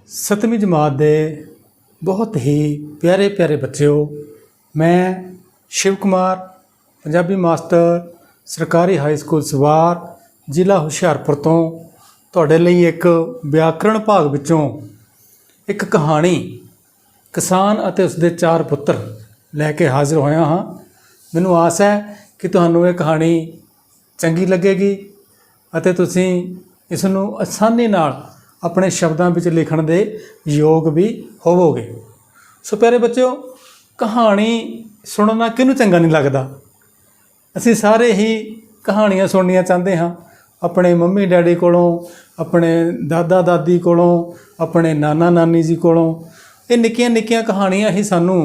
सतवीं जमात के बहुत ही प्यारे प्यारे बच्चों, मैं शिव कुमार पंजाबी मास्टर सरकारी हाई स्कूल सवार जिला हुशियारपुर तो तुहाडे लई एक व्याकरण भाग विचों एक कहानी किसान अते उसके चार पुत्र लैके हाजिर होया हाँ। मैनूं आस है कि तुहानूं ये कहानी चंगी लगेगी अते तुसीं इस नूं आसानी नाल अपने शब्दों में लिखण दे योग भी होवोगे। सो प्यारे बच्चों, कहानी सुनना किनूं चंगा नहीं लगता। असीं सारे ही कहानियां सुननियां चाहते हाँ, अपने मम्मी डैडी कोलों, अपने दादा दादी कोलों, अपने नाना नानी जी कोलों। ये निक्कियां निक्कियां कहानियां ही सानूं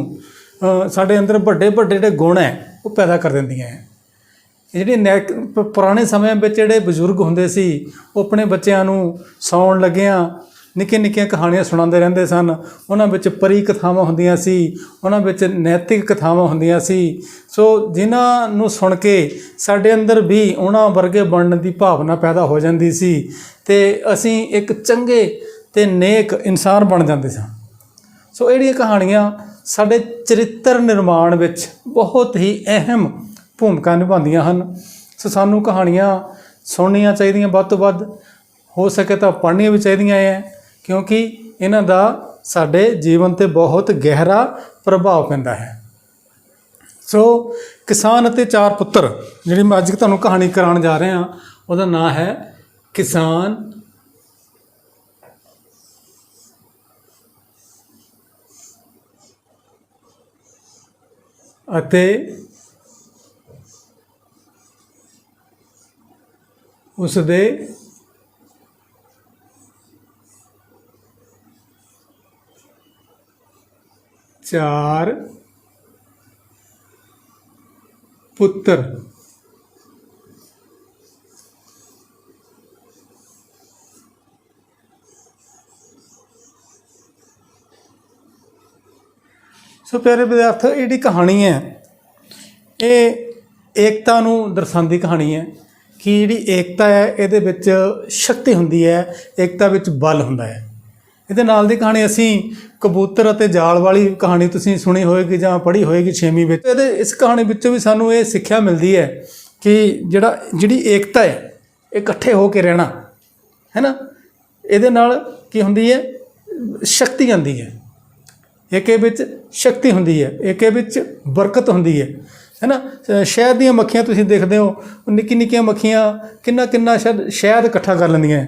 साडे अंदर बड़े बड़े जिहड़े गुण है वो पैदा कर दिंदियां हैं। ਜਿਹੜੇ ਪੁਰਾਣੇ ਸਮਿਆਂ ਵਿੱਚ ਜਿਹੜੇ ਬਜ਼ੁਰਗ ਹੁੰਦੇ ਸੀ ਉਹ ਆਪਣੇ ਬੱਚਿਆਂ ਨੂੰ ਸੌਣ ਲੱਗਿਆਂ ਨਿੱਕੀਆਂ ਨਿੱਕੀਆਂ ਕਹਾਣੀਆਂ ਸੁਣਾਉਂਦੇ ਰਹਿੰਦੇ ਸਨ। ਉਹਨਾਂ ਵਿੱਚ ਪਰੀ ਕਥਾਵਾਂ ਹੁੰਦੀਆਂ ਸੀ, ਉਹਨਾਂ ਵਿੱਚ ਨੈਤਿਕ ਕਥਾਵਾਂ ਹੁੰਦੀਆਂ ਸੀ। ਸੋ ਜਿਨ੍ਹਾਂ ਨੂੰ ਸੁਣ ਕੇ ਸਾਡੇ ਅੰਦਰ ਵੀ ਉਹਨਾਂ ਵਰਗੇ ਬਣਨ ਦੀ ਭਾਵਨਾ ਪੈਦਾ ਹੋ ਜਾਂਦੀ ਸੀ ਅਤੇ ਅਸੀਂ ਇੱਕ ਚੰਗੇ ਅਤੇ ਨੇਕ ਇਨਸਾਨ ਬਣ ਜਾਂਦੇ ਸਾਂ। ਸੋ ਜਿਹੜੀਆਂ ਕਹਾਣੀਆਂ ਸਾਡੇ ਚਰਿੱਤਰ ਨਿਰਮਾਣ ਵਿੱਚ ਬਹੁਤ ਹੀ ਅਹਿਮ भूमिका निभांदियां हन। सो सानूं कहानियां सुननियां चाहिए, वध तो वध हो सके तो पढ़नियां भी चाहिए हैं, क्योंकि इन्हां दा साडे जीवन ते बहुत गहरा प्रभाव पैंदा है। सो किसान अते चार पुत्र जिहड़ी मैं अज तुहानूं कहानी कराउण जा रहा हाँ, उहदा नाम है किसान अते उसदे चार पुत्र। सो प्यारे विद्यार्थी, ये कहानी है ये एकता नूं दर्शांदी कहानी है कि जिहड़ी एकता है इहदे विच शक्ति हुंदी है, एकता विच बल हुंदा है। इहदे नाल दी कहानी असीं कबूतर अते जाल वाली कहानी तुसीं सुनी होएगी जां पढ़ी होएगी 6वीं विच। इहदे इस कहानी विचों भी सानूं ये सिक्ख्या मिलदी है कि जिहड़ी एकता है इकट्ठे हो के रहना है ना, इहदे नाल की हुंदी है, शक्ति आंदी है। एक विच शक्ति हुंदी है, एक विच बरकत हुंदी है ना। शहद दी मक्खियां तुसीं देखदे हो, निक्की निक्कियां मक्खियां किन्ना किन्ना शहद इकट्ठा कर लैंदियां हैं,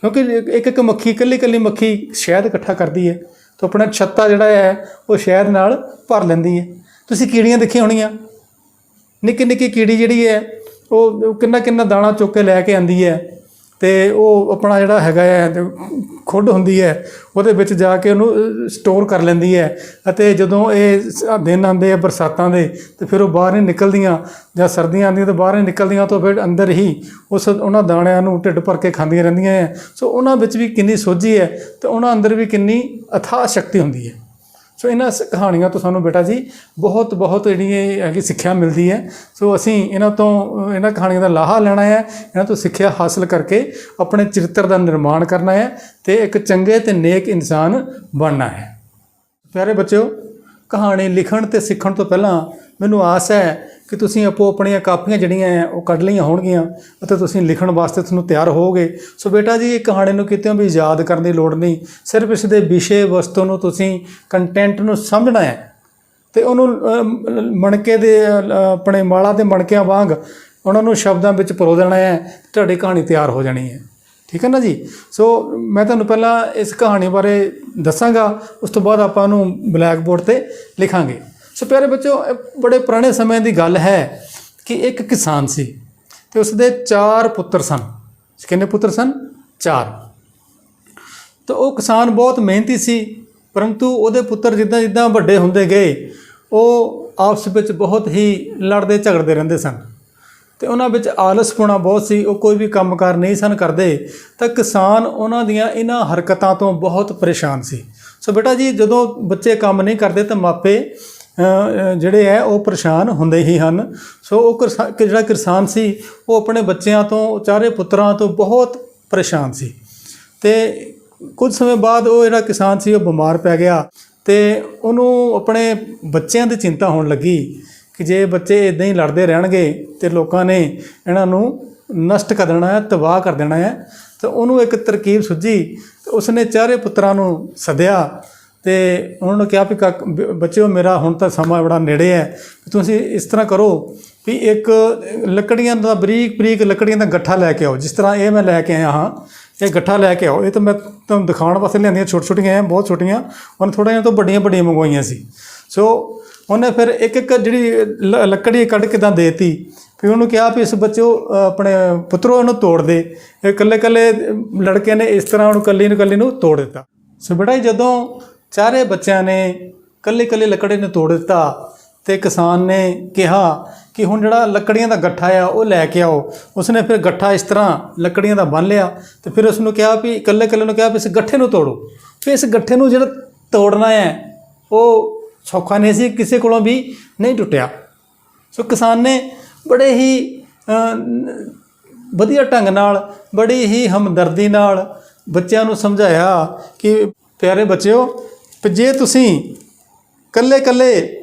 क्योंकि एक एक मक्खी कल्ली कल्ली मक्खी शहद इकट्ठा करती है तो अपना छत्ता जिहड़ा है वो शहद नाल भर लैंदी है। तुसीं कीड़ियां देखियां होणीआं, निक्की निक्की कीड़ी जिहड़ी है वो किन्ना किन्ना दाना चुक के लैके आंदी है तो वो अपना जिहड़ा हैगा है खुड हुंदी है ਉਹਦੇ ਵਿੱਚ जा के ਉਹਨੂੰ स्टोर कर लैंदी है। ਅਤੇ ਜਦੋਂ ਇਹ दिन आते हैं बरसातां दे तो फिर वो बाहर नहीं निकलदियां, ਜਾਂ ਸਰਦੀਆਂ आंदियां तो बाहर नहीं निकलदियां, तो फिर अंदर ही उस उन्हां दाणिਆਂ ਨੂੰ ਢਿੱਡ ਭਰ ਕੇ ਖਾਂਦੀਆਂ ਰਹਿੰਦੀਆਂ है। सो ਉਹਨਾਂ ਵਿੱਚ भी किन्नी सोझी है तो ਉਹਨਾਂ अंदर भी किन्नी अथाह शक्ति हुंदी है। सो इन्हां कहानियां तो सानूं बेटा जी बहुत बहुत जिहड़ी है सिक्ख्या मिलती है। सो असीं इन्हां कहानियां दा लाहा लेना है, इन्हां तो सिक्ख्या हासिल करके अपने चरित्र का निर्माण करना है तो एक चंगे ते नेक इंसान बनना है। प्यारे बच्चों, कहानी लिखण ते सीखण तो पहलां मैनूं आस है कि तुसीं आपो अपणियां कापियां जिहड़ियां है वो कढ लईआं होणगीਆਂ ਅਤੇ ਤੁਸੀਂ ਲਿਖਣ ਵਾਸਤੇ ਤੁਹਾਨੂੰ ਤਿਆਰ ਹੋਵੋਗੇ। ਸੋ ਬੇਟਾ ਜੀ, ਇਹ ਕਹਾਣੀ ਨੂੰ ਕਿਤੇ ਵੀ ਯਾਦ ਕਰਨ ਦੀ ਲੋੜ ਨਹੀਂ, ਸਿਰਫ ਇਸ ਦੇ ਵਿਸ਼ੇ ਵਸਤੂ ਨੂੰ ਤੁਸੀਂ ਕੰਟੈਂਟ ਨੂੰ ਸਮਝਣਾ ਹੈ ਤੇ ਉਹਨੂੰ ਮਣਕੇ ਦੇ ਆਪਣੇ ਮਾਲਾ ਦੇ ਮਣਕਿਆਂ ਵਾਂਗ ਉਹਨਾਂ ਨੂੰ ਸ਼ਬਦਾਂ ਵਿੱਚ ਪਰੋ ਦੇਣਾ ਹੈ, ਤੁਹਾਡੀ ਕਹਾਣੀ ਤਿਆਰ ਹੋ ਜਾਣੀ ਹੈ। ठीक है ना जी। सो मैं तुहानूं पहला इस कहानी बारे दसांगा, उस तो बाद आपां नूं ब्लैक बोर्ड ते लिखांगे। सो प्यारे बच्चों, बड़े पुराने समय की गल है कि एक किसान सी ते उसदे 4 पुत्र सन। किन्ने पुत्र सन? 4। तो वो किसान बहुत मेहनती सी, परंतु उहदे पुत्र जिद्दां जिद्दां वड्डे हुंदे गए वो आपस ਵਿੱਚ बहुत ही लड़ते झगड़ते रहंदे सन तो उन्होंने आलसपुणा बहुत सी, वो कोई भी कामकार नहीं सन करते। तो किसान उन्होंने इन्हां हरकतों तो बहुत परेशान सी। सो बेटा जी, जदों बच्चे काम नहीं करते तो मापे ਜਿਹੜੇ ਹੈ ਉਹ ਪਰੇਸ਼ਾਨ ਹੁੰਦੇ ਹੀ ਹਨ। ਸੋ ਉਹ ਜਿਹੜਾ ਕਿਸਾਨ ਸੀ ਉਹ ਆਪਣੇ ਬੱਚਿਆਂ ਤੋਂ, ਚਾਰੇ ਪੁੱਤਰਾਂ ਤੋਂ ਬਹੁਤ ਪਰੇਸ਼ਾਨ ਸੀ। ਅਤੇ ਕੁਝ ਸਮੇਂ ਬਾਅਦ ਉਹ ਜਿਹੜਾ ਕਿਸਾਨ ਸੀ ਉਹ ਬਿਮਾਰ ਪੈ ਗਿਆ ਤੇ ਉਹਨੂੰ ਆਪਣੇ ਬੱਚਿਆਂ ਦੀ ਚਿੰਤਾ ਹੋਣ ਲੱਗੀ ਕਿ ਜੇ ਬੱਚੇ ਇਦਾਂ ਹੀ ਲੜਦੇ ਰਹਿਣਗੇ ਤੇ ਲੋਕਾਂ ਨੇ ਇਹਨਾਂ ਨੂੰ ਨਸ਼ਟ ਕਰ ਦੇਣਾ ਹੈ, ਤਬਾਹ ਕਰ ਦੇਣਾ ਹੈ। ਤੇ ਉਹਨੂੰ ਇੱਕ ਤਰਕੀਬ ਸੁੱਝੀ ਤੇ ਉਸਨੇ ਚਾਰੇ ਪੁੱਤਰਾਂ ਨੂੰ ਸੱਦਿਆ ਤੇ ਉਹਨਾਂ ਨੂੰ ਕਿਹਾ ਵੀ ਬੱਚਿਓ, ਮੇਰਾ ਹੁਣ ਤਾਂ ਸਮਾਂ ਬੜਾ ਨੇੜੇ ਹੈ, ਤੁਸੀਂ ਇਸ ਤਰ੍ਹਾਂ ਕਰੋ ਵੀ ਇੱਕ ਲੱਕੜੀਆਂ ਦਾ ਬਰੀਕ ਬਰੀਕ ਲੱਕੜੀਆਂ ਦਾ ਗੱਠਾ ਲੈ ਕੇ ਆਓ। ਜਿਸ ਤਰ੍ਹਾਂ ਇਹ ਮੈਂ ਲੈ ਕੇ ਆਇਆ ਹਾਂ, ਇਹ ਗੱਠਾ ਲੈ ਕੇ ਆਓ। ਇਹ ਤਾਂ ਮੈਂ ਤੁਹਾਨੂੰ ਦਿਖਾਉਣ ਵਾਸਤੇ ਲਿਆਂਦੀਆਂ, ਛੋਟੀਆਂ ਛੋਟੀਆਂ ਹੈ, ਬਹੁਤ ਛੋਟੀਆਂ। ਉਹਨੇ ਥੋੜ੍ਹਾ ਜਿਹਾ ਤੋਂ ਵੱਡੀਆਂ ਵੱਡੀਆਂ ਮੰਗਵਾਈਆਂ ਸੀ। ਸੋ ਉਹਨੇ ਫਿਰ ਇੱਕ ਇੱਕ ਜਿਹੜੀ ਲੱਕੜੀ ਕੱਢ ਕੇ ਤਾਂ ਦੇਤੀ। ਫਿਰ ਉਹਨੂੰ ਕਿਹਾ ਵੀ ਇਸ ਬੱਚਿਓ, ਆਪਣੇ ਪੁੱਤਰੋ, ਇਹਨੂੰ ਤੋੜ ਦੇ। ਇਹ ਇਕੱਲੇ ਇਕੱਲੇ ਲੜਕੇ ਨੇ ਇਸ ਤਰ੍ਹਾਂ ਉਹਨੂੰ ਇਕੱਲੀ ਨੂੰ ਤੋੜ ਦਿੱਤਾ। ਸੋ ਬੇਟਾ ਜੀ, ਜਦੋਂ ਚਾਰੇ ਬੱਚਿਆਂ ਨੇ ਇਕੱਲੀ ਇਕੱਲੀ ਲੱਕੜੀ ਨੂੰ ਤੋੜ ਦਿੱਤਾ ਤੇ ਕਿਸਾਨ ਨੇ ਕਿਹਾ ਕਿ ਹੁਣ ਜਿਹੜਾ ਲੱਕੜੀਆਂ ਦਾ ਗੱਠਾ ਆ ਉਹ ਲੈ ਕੇ ਆਓ। ਉਸਨੇ ਫਿਰ ਗੱਠਾ ਇਸ ਤਰ੍ਹਾਂ ਲੱਕੜੀਆਂ ਦਾ ਬੰਨ੍ਹ ਲਿਆ ਤੇ ਫਿਰ ਉਸ ਨੂੰ ਕਿਹਾ ਵੀ ਇਕੱਲੇ ਇਕੱਲੇ ਨੂੰ ਕਿਹਾ ਵੀ ਇਸ ਗੱਠੇ ਨੂੰ ਤੋੜੋ। ਫਿਰ ਇਸ ਗੱਠੇ ਨੂੰ ਜਿਹੜਾ ਤੋੜਨਾ ਹੈ ਉਹ ਸੌਖਾ ਨਹੀਂ ਸੀ, ਕਿਸੇ ਕੋਲੋਂ ਵੀ ਨਹੀਂ ਟੁੱਟਿਆ। ਸੋ ਕਿਸਾਨ ਨੇ ਬੜੇ ਹੀ ਵਧੀਆ ਢੰਗ ਨਾਲ, ਬੜੀ ਹੀ ਹਮਦਰਦੀ ਨਾਲ ਬੱਚਿਆਂ ਨੂੰ ਸਮਝਾਇਆ ਕਿ ਪਿਆਰੇ ਬੱਚਿਓ, ਜੇ ਤੁਸੀਂ ਇਕੱਲੇ ਇਕੱਲੇ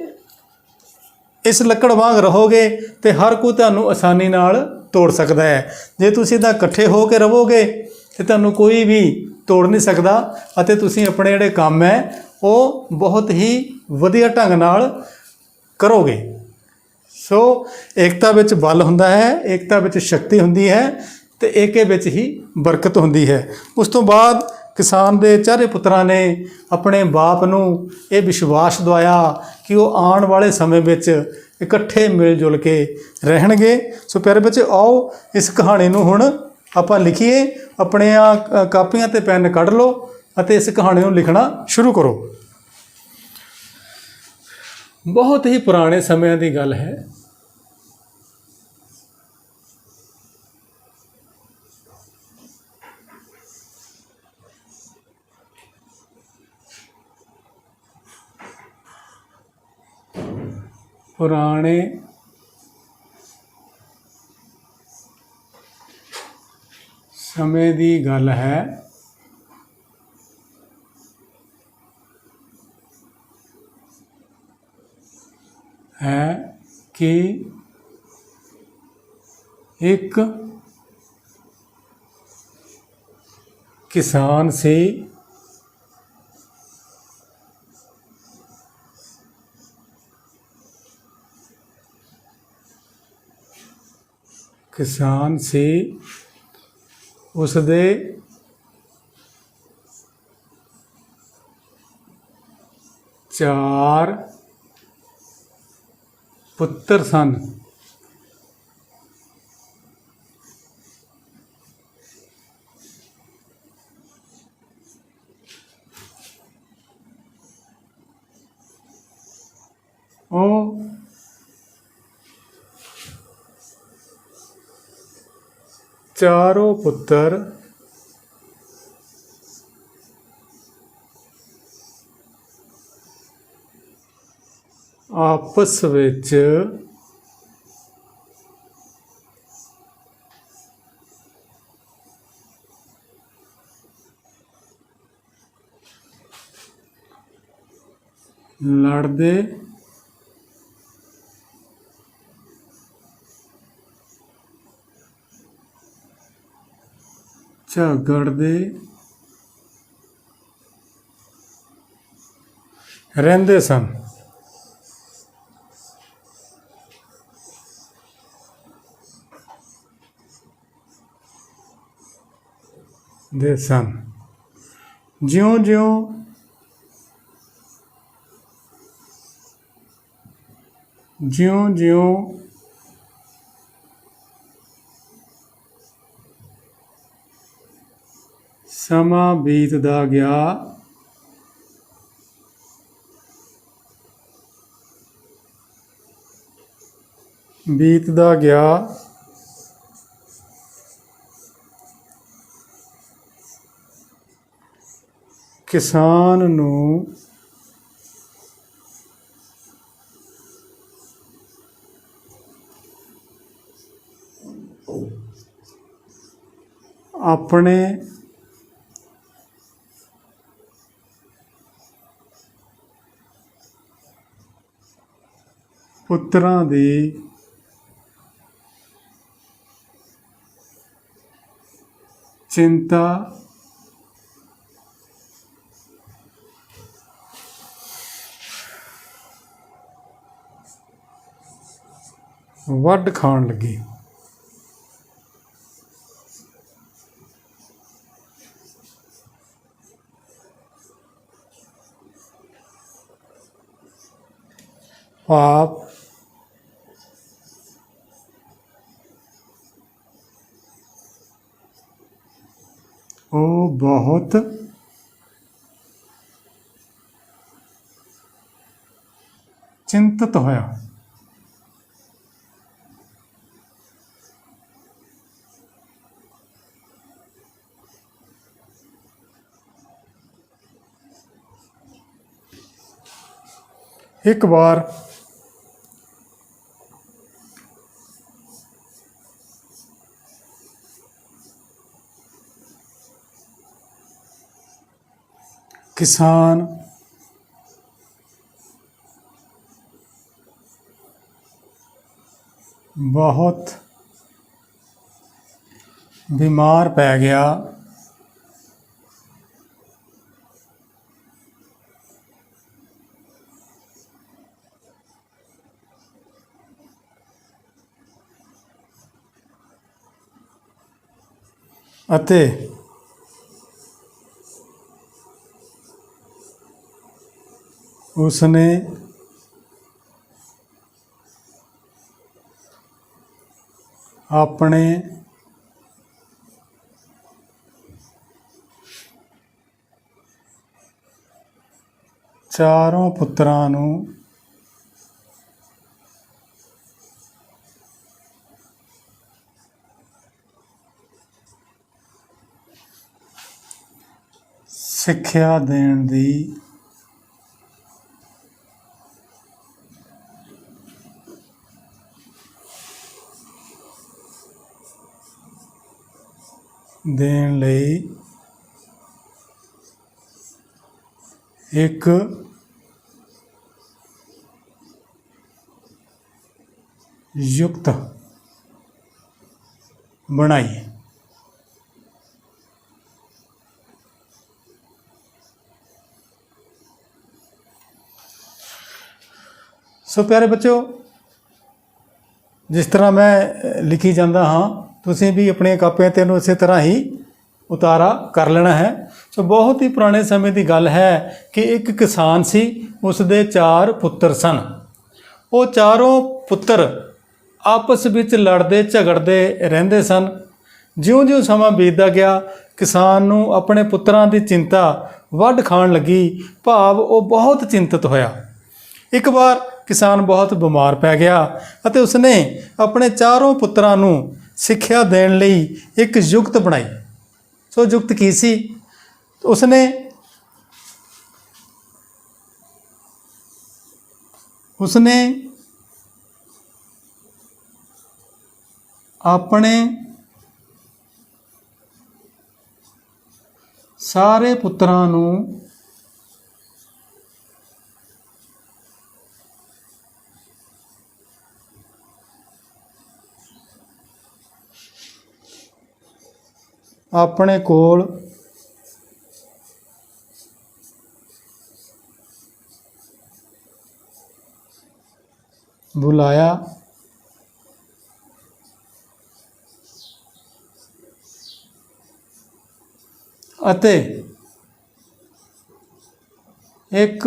ਇਸ ਲੱਕੜ ਵਾਂਗ ਰਹੋਗੇ ਤੇ ਹਰ ਕੋਈ ਤੁਹਾਨੂੰ ਆਸਾਨੀ ਨਾਲ ਤੋੜ ਸਕਦਾ ਹੈ। ਜੇ ਤੁਸੀਂ ਤਾਂ ਇਕੱਠੇ ਹੋ ਕੇ ਰਹੋਗੇ ਤੇ ਤੁਹਾਨੂੰ ਕੋਈ ਵੀ ਤੋੜ ਨਹੀਂ ਸਕਦਾ ਅਤੇ ਤੁਸੀਂ ਆਪਣੇ ਜਿਹੜੇ ਕੰਮ ਹੈ ਉਹ ਬਹੁਤ ਹੀ ਵਧੀਆ ਢੰਗ ਨਾਲ ਕਰੋਗੇ। ਸੋ ਏਕਤਾ ਵਿੱਚ ਬਲ ਹੁੰਦਾ ਹੈ, ਏਕਤਾ ਵਿੱਚ ਸ਼ਕਤੀ ਹੁੰਦੀ ਹੈ ਤੇ ਏਕੇ ਵਿੱਚ ਹੀ ਬਰਕਤ ਹੁੰਦੀ ਹੈ। ਉਸ ਤੋਂ ਬਾਅਦ ਕਿਸਾਨ ਦੇ ਚਾਰੇ ਪੁੱਤਰਾਂ ਨੇ ਆਪਣੇ ਬਾਪ ਨੂੰ ਇਹ ਵਿਸ਼ਵਾਸ ਦਿਵਾਇਆ ਕਿ ਉਹ ਆਉਣ ਵਾਲੇ ਸਮੇਂ ਵਿੱਚ ਇਕੱਠੇ ਮਿਲ ਜੁਲ ਕੇ ਰਹਿਣਗੇ। ਸੋ ਪਿਆਰੇ ਬੱਚੇ, ਆਓ ਇਸ ਕਹਾਣੀ ਨੂੰ ਹੁਣ ਆਪਾਂ ਲਿਖੀਏ। ਆਪਣੀਆਂ ਕਾਪੀਆਂ ਤੇ ਪੈਨ ਕੱਢ ਲਓ ਅਤੇ ਇਸ ਕਹਾਣੀ ਨੂੰ ਲਿਖਣਾ ਸ਼ੁਰੂ ਕਰੋ। ਬਹੁਤ ਹੀ ਪੁਰਾਣੇ ਸਮਿਆਂ ਦੀ ਗੱਲ ਹੈ। ਪੁਰਾਣੇ ਸਮੇਂ ਦੀ ਗੱਲ ਹੈ। ਕਿ ਇੱਕ ਕਿਸਾਨ ਸੀ। ਉਸਦੇ ਚਾਰ ਪੁੱਤਰ ਸਨ। ਉਹ ਚਾरों पुत्र आपस ਵਿੱਚ ਲੜਦੇ ਝਗੜਦੇ ਰਹਿੰਦੇ ਸਨ। ਜਿਉਂ-ਜਿਉਂ ਸਮਾਂ ਬੀਤਦਾ ਗਿਆ, ਕਿਸਾਨ ਨੂੰ ਆਪਣੇ ਪੁੱਤਰਾਂ ਦੀ ਚਿੰਤਾ ਵੱਢ ਖਾਣ ਲੱਗੀ। ਪਾਪ ਉਹ ਬਹੁਤ ਚਿੰਤਤ ਹੋਇਆ। ਇੱਕ ਵਾਰ किसान बहुत बीमार पै गया। ਅਤੇ उसने अपने चारों पुत्रां नूं सिक्ख्या देण दी देण लई एक युक्त बनाई। सो प्यारे बच्चों, जिस तरह मैं लिखी जाता हाँ तुसीं भी अपनी कापियां ते इस तरह ही उतारा कर लेना है। सो बहुत ही पुराने समय की गल है कि एक किसान सी, उसके 4 पुत्र सन। वो चारों पुत्र आपस ਵਿੱਚ लड़ते झगड़ते ਰਹਿੰਦੇ सन। ਜਿਉਂ-ਜਿਉਂ ਸਮਾਂ ਬੀਤਦਾ ਗਿਆ, किसान ਨੂੰ ਆਪਣੇ ਪੁੱਤਰਾਂ ਦੀ ਚਿੰਤਾ ਵੱਢ ਖਾਣ ਲੱਗੀ। ਭਾਵ ਉਹ ਬਹੁਤ ਚਿੰਤਤ ਹੋਇਆ। ਇੱਕ ਵਾਰ किसान बहुत बीमार पै गया ਅਤੇ ਉਸਨੇ ਆਪਣੇ ਚਾरों ਪੁੱਤਰਾਂ ਨੂੰ ਸਿੱਖਿਆ ਦੇਣ ਲਈ ਇੱਕ ਯੁਕਤ ਬਣਾਈ। ਸੋ ਯੁਕਤ ਕੀ ਸੀ? ਉਸਨੇ ਆਪਣੇ ਸਾਰੇ ਪੁੱਤਰਾਂ ਨੂੰ ਆਪਣੇ ਕੋਲ ਬੁਲਾਇਆ ਅਤੇ ਇੱਕ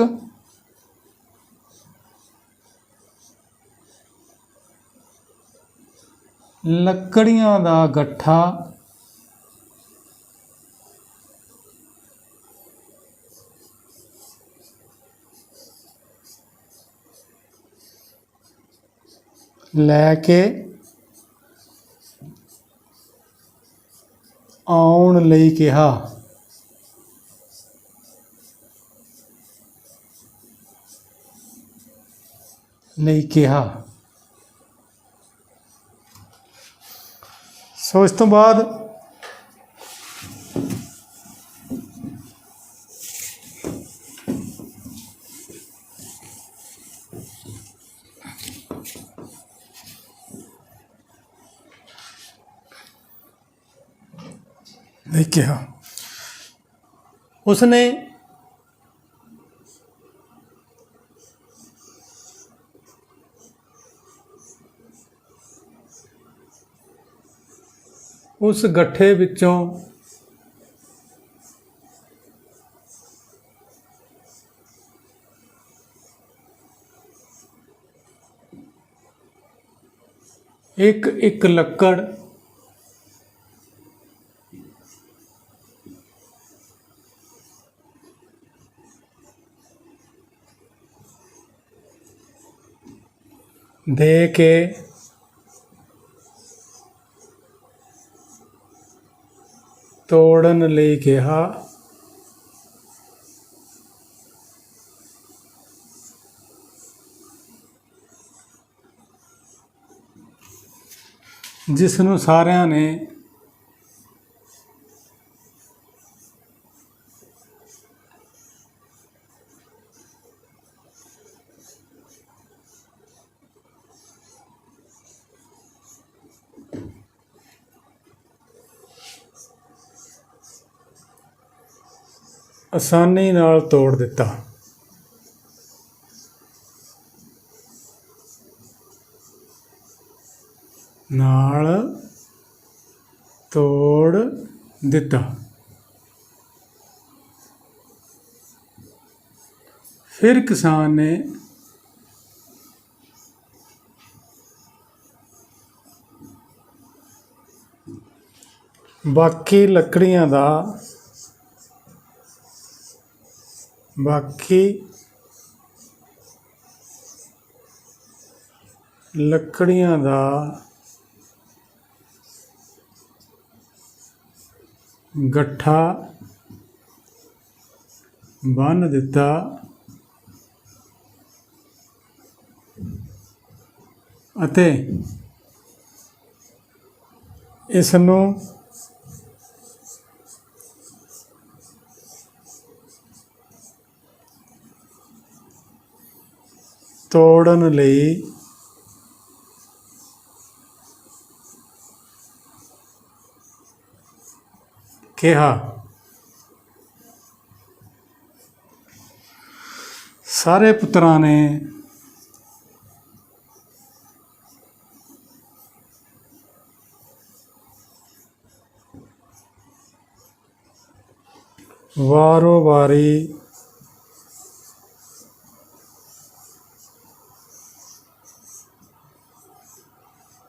ਲੱਕੜੀਆਂ ਦਾ ਗੱਠਾ ਲੈ ਕੇ ਆਉਣ ਲਈ ਕਿਹਾ। ਸੋ ਇਸ ਤੋਂ ਬਾਅਦ नहीं कहा। उसने उस गट्ठे विचों एक एक लक्कड़ दे के तोड़न लई कहा। जिसनों सारिਆਂ ने आसानी नाल तोड़ दिता। नाल तोड़ दिता। फिर किसान ने बाकी लकड़ियां दा बाकी लकड़ियां दा गट्ठा बन दिता अते इसनों तोड़न लई कहा। सारे पुत्रां ने वारो वारी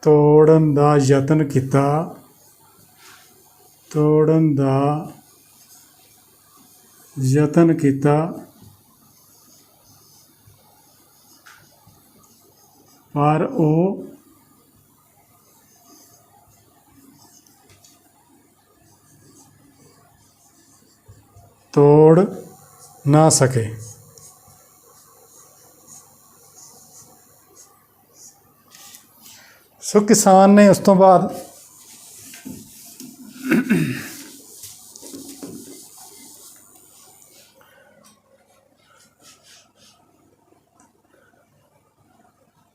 तोड़न दा यतन किया। तोड़न दा यतन किया पर वो तोड़ ना सके। सो किसान ने उस तो बाद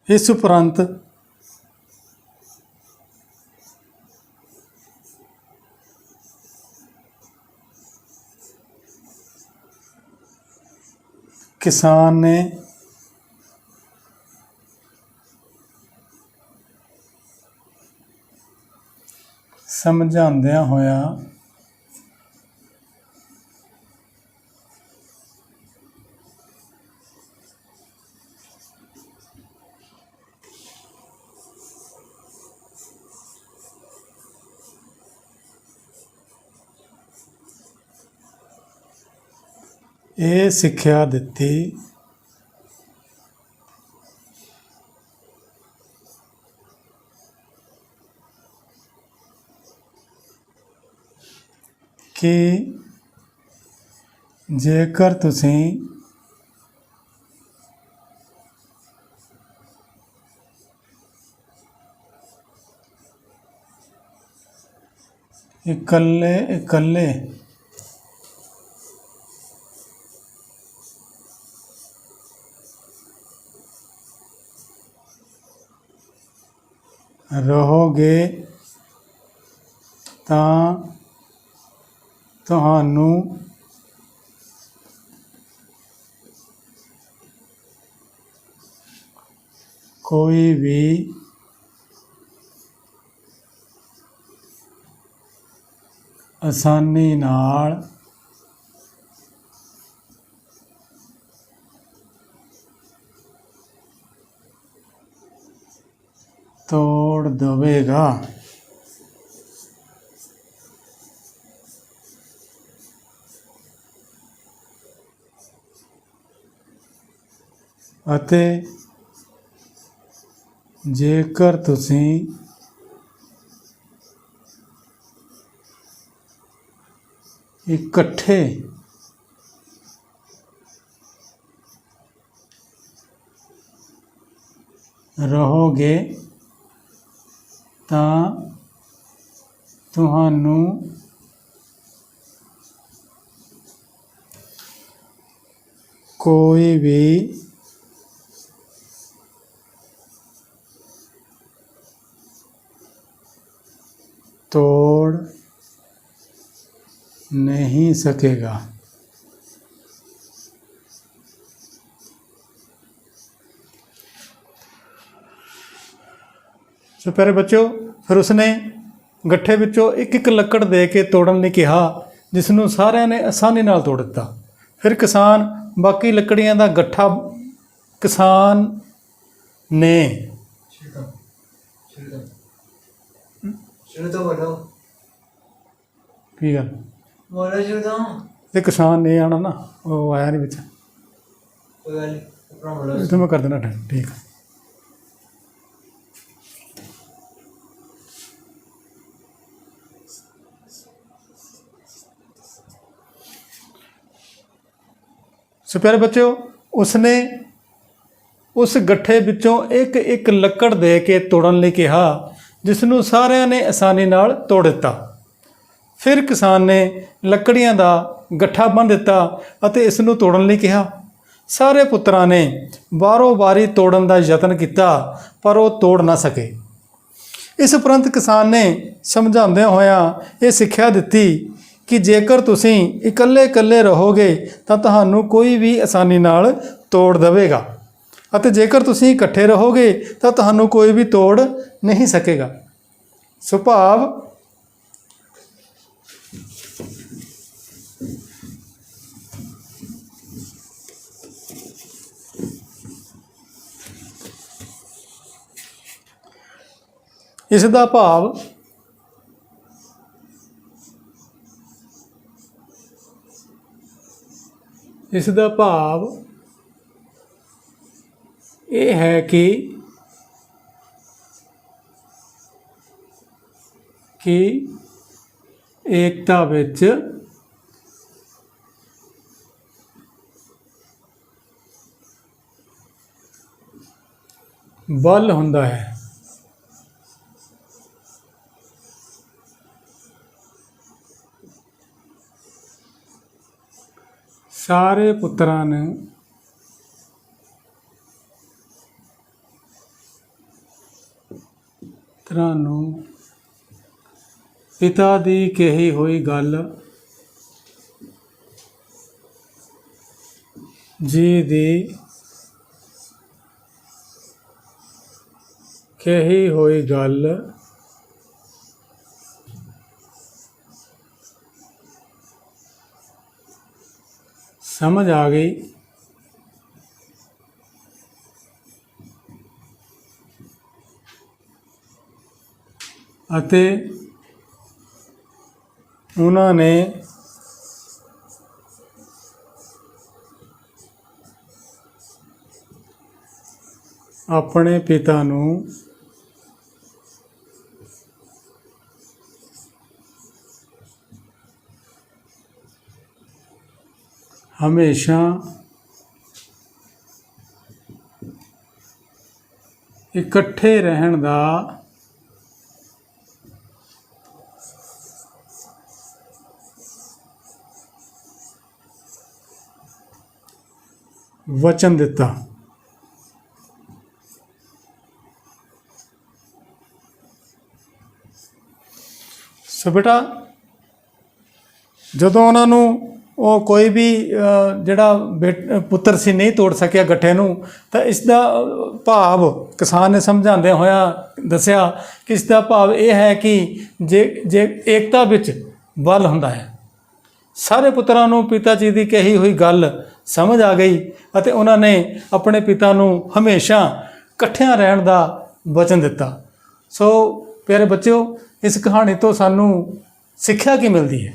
इस उपरंत किसान ने समझांदियां होया ये सिक्ख्या दिती कि जेकर तुसीं इकल्ले इकल्ले रहोगे तां ਤੁਹਾਨੂੰ ਕੋਈ ਵੀ ਆਸਾਨੀ ਨਾਲ ਤੋੜ ਦੇਵੇਗਾ। ਅਤੇ ਜੇਕਰ ਤੁਸੀਂ ਇਕੱਠੇ ਰਹੋਗੇ ਤਾਂ ਤੁਹਾਨੂੰ ਕੋਈ ਵੀ तोड़ नहीं सकेगा। सो प्यारे बच्चों, फिर उसने ਗੱਠੇ ਵਿੱਚੋਂ ਇੱਕ ਇੱਕ ਲੱਕੜ ਦੇ ਕੇ ਤੋੜਨ ਲਈ ਕਿਹਾ, ਜਿਸ ਨੂੰ ਸਾਰਿਆਂ ਨੇ ਆਸਾਨੀ ਨਾਲ ਤੋੜ ਦਿੱਤਾ। ਫਿਰ ਕਿਸਾਨ ਬਾਕੀ ਲੱਕੜੀਆਂ ਦਾ ਗੱਠਾ ਕਿਸਾਨ ਨੇ ਕੀ ਗੱਲ ਇਹ ਕਿਸਾਨ ਨੇ ਆਣਾ ਨਾ, ਉਹ ਆਇਆ ਨਹੀਂ ਵਿੱਚ, ਇਹ ਤਾਂ ਮੈਂ ਕਰ ਦੇਣਾ ਠੀਕ। सो प्यारे बच्चों, उसने उस गट्ठे विचों एक एक लक्कड़ दे के तोड़न लई कहा, जिसनूं सारिਆਂ ने आसानी नाल तोड़ दिता। फिर किसान ने लकड़ियां दा गट्ठा बन दिता ਅਤੇ इस नूं तोड़न लई कहा। सारे पुत्रां ने बारों बारी तोड़न दा यतन किया, पर वो तोड़ ना सके। इस उपरंत किसान ने समझाउंदिਆਂ ਹੋਇਆਂ ਇਹ ਸਿੱਖਿਆ ਦਿੱਤੀ कि जेकर तुसीं इकल्ले इकल्ले रहोगे तो तुहानूं कोई भी आसानी नाल तोड़ देवेगा, ਅਤੇ जेकर तुसीं इकट्ठे रहोगे तो तुहानूं कोई भी तोड़ नहीं सकेगा। सुभाव इसदा भाव इसदा भाव ये है कि एकता विच बल हुंदा है। सारे पुत्रां ने पिता दी कही हुई गल जी दी कही हुई गल समझ आ गई। ਅਤੇ ਉਹਨਾਂ ਨੇ ਆਪਣੇ ਪਿਤਾ ਨੂੰ ਹਮੇਸ਼ਾ ਇਕੱਠੇ ਰਹਿਣ ਦਾ वचन दिता। सो बेटा ਜਦੋਂ ਉਹਨਾਂ ਨੂੰ ਉਹ ਕੋਈ ਵੀ ਜਿਹੜਾ ਪੁੱਤਰ ਸੀ ਨਹੀਂ ਤੋੜ ਸਕਿਆ ਗੱਠੇ ਨੂੰ, ਤਾਂ ਇਸ ਦਾ ਭਾਵ ਕਿਸਾਨ ਨੇ ਸਮਝਾਉਂਦਿਆਂ ਹੋਇਆ ਦੱਸਿਆ ਕਿ ਇਸ ਦਾ ਭਾਵ ਇਹ ਹੈ ਕਿ ਜੇ ਏਕਤਾ ਵਿੱਚ ਬਲ ਹੁੰਦਾ ਹੈ। ਸਾਰੇ ਪੁੱਤਰਾਂ ਨੂੰ ਪਿਤਾ ਜੀ ਦੀ ਕਹੀ ਹੋਈ ਗੱਲ ਸਮਝ ਆ ਗਈ ਅਤੇ ਉਹਨਾਂ ਨੇ ਆਪਣੇ ਪਿਤਾ ਨੂੰ ਹਮੇਸ਼ਾ ਇਕੱਠਿਆਂ ਰਹਿਣ ਦਾ ਵਚਨ ਦਿੱਤਾ। ਸੋ ਪਿਆਰੇ ਬੱਚਿਓ, ਇਸ ਕਹਾਣੀ ਤੋਂ ਸਾਨੂੰ ਸਿੱਖਿਆ ਕੀ ਮਿਲਦੀ ਹੈ?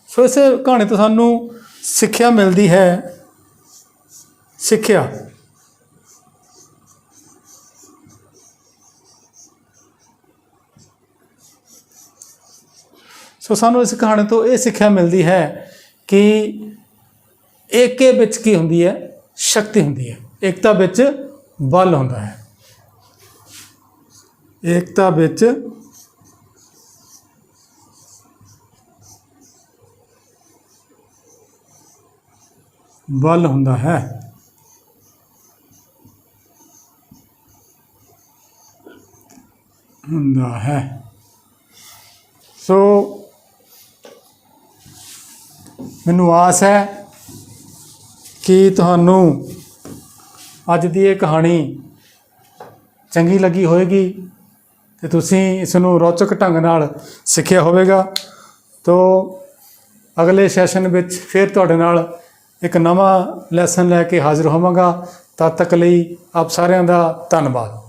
ਸੋ ਇਸ ਕਹਾਣੀ ਤੋਂ ਸਾਨੂੰ ਸਿੱਖਿਆ ਮਿਲਦੀ ਹੈ। ਸਿੱਖਿਆ ਸੋ ਸਾਨੂੰ ਇਸ ਕਹਾਣੀ ਤੋਂ ਇਹ ਸਿੱਖਿਆ ਮਿਲਦੀ ਹੈ ਕਿ ਏਕੇ ਵਿੱਚ ਕੀ ਹੁੰਦੀ ਹੈ? ਸ਼ਕਤੀ ਹੁੰਦੀ ਹੈ। ਏਕਤਾ ਵਿੱਚ ਬਲ ਹੁੰਦਾ ਹੈ। ਏਕਤਾ ਵਿੱਚ ਬਲ ਹੁੰਦਾ ਹੈ। ਸੋ ਮੈਨੂੰ ਆਸ ਹੈ ਕਿ ਤੁਹਾਨੂੰ ਅੱਜ ਦੀ ਇਹ ਕਹਾਣੀ ਚੰਗੀ ਲੱਗੀ ਹੋਵੇਗੀ ਅਤੇ ਤੁਸੀਂ ਇਸ ਨੂੰ ਰੌਚਕ ਢੰਗ ਨਾਲ ਸਿੱਖਿਆ ਹੋਵੇਗਾ। ਤੋ ਅਗਲੇ ਸੈਸ਼ਨ ਵਿੱਚ ਫਿਰ ਤੁਹਾਡੇ ਨਾਲ ਇੱਕ ਨਵਾਂ ਲੈਸਨ ਲੈ ਕੇ ਹਾਜ਼ਰ ਹੋਵਾਂਗਾ। ਤਦ ਤੱਕ ਲਈ ਆਪ ਸਾਰਿਆਂ ਦਾ ਧੰਨਵਾਦ।